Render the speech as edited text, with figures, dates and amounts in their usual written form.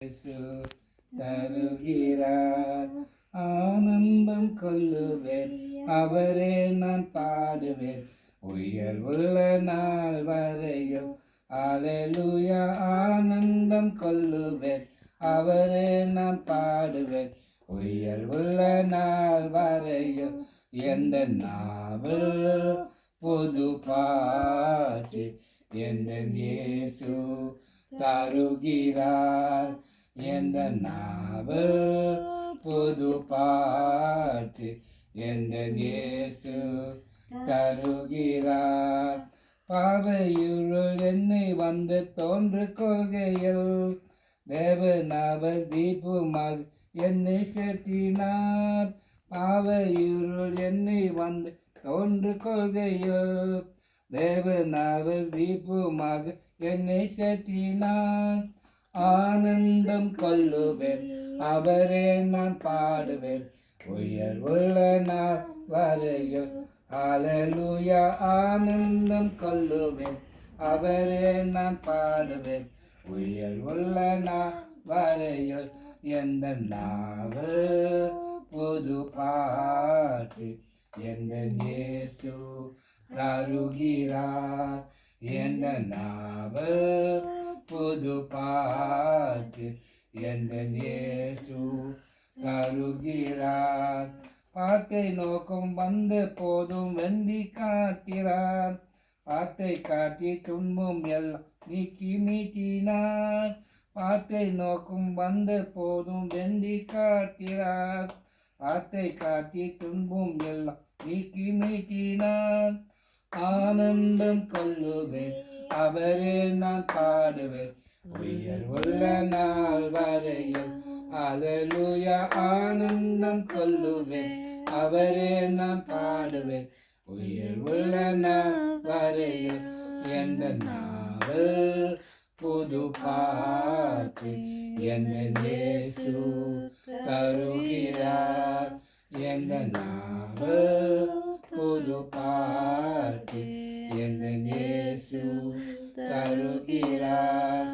இயேசு தருகிறார். ஆனந்தம் கொள்ளுவேன், அவரே நான் பாடுவேன், உயர்வுள்ள நாள் வரையும். அல்லேலூயா. ஆனந்தம் கொள்ளுவேன், அவரே நான் பாடுவேன், உயர்வுள்ள நாள் வரையும். எந்த நாவல் புது பாட்டு எந்த இயேசு தருகிறார். எந்த நாவல் புது பாட்டு எந்த இயேசு தருகிறார். பாவையுருள் என்னை வந்து தோன்று கொள்கையில் தேவன் அவர் தீபமாக என்னை சேர்த்தினார். பாவையுருள் என்னை வந்து தோன்று கொள்கையில் தேவன் அவர் தீபமாக என்னை சேர்த்தினார். ஆனந்தம் கொள்ளுவேன், அவரே நான் பாடுவேன், உயர்வுள்ள நாள் வரையும். அல்லேலூயா. ஆனந்தம் கொள்ளுவேன், அவரே நான் பாடுவேன், உயர்வுள்ள நாள் வரையில். எந்த நாவல் புது பாட்டு எந்த இயேசு தருகிறார். எந்த நாவல் புது பாட்டு எந்த இயேசு தருகிறார். பாட்டை நோக்கம் வந்த போதும் வெண்டி காட்டினார். பாட்டை காட்டி துன்பம் எல்லாம் நீக்கி மீட்டினார். பாட்டை நோக்கம் வந்த போதும் வெண்டி காட்டினார். பாட்டை காட்டி துன்பம் எல்லாம் நீக்கி மீட்டினார். ஆனந்தம் கொள்ளுவேன், அவரே நான் பாடுவேன், உயர்வுள்ள நாள் வரையில். அல்லேலூயா. ஆனந்தம் கொள்ளுவேன், அவரே நான் பாடுவேன், உயர்வுள்ள நாள் வரையில். எந்த நாவல் புது பாட்டு எந்த இயேசு தருகிறார். எந்த நாவல் புது பாட்டு எந்த இயேசு தருகிறார்.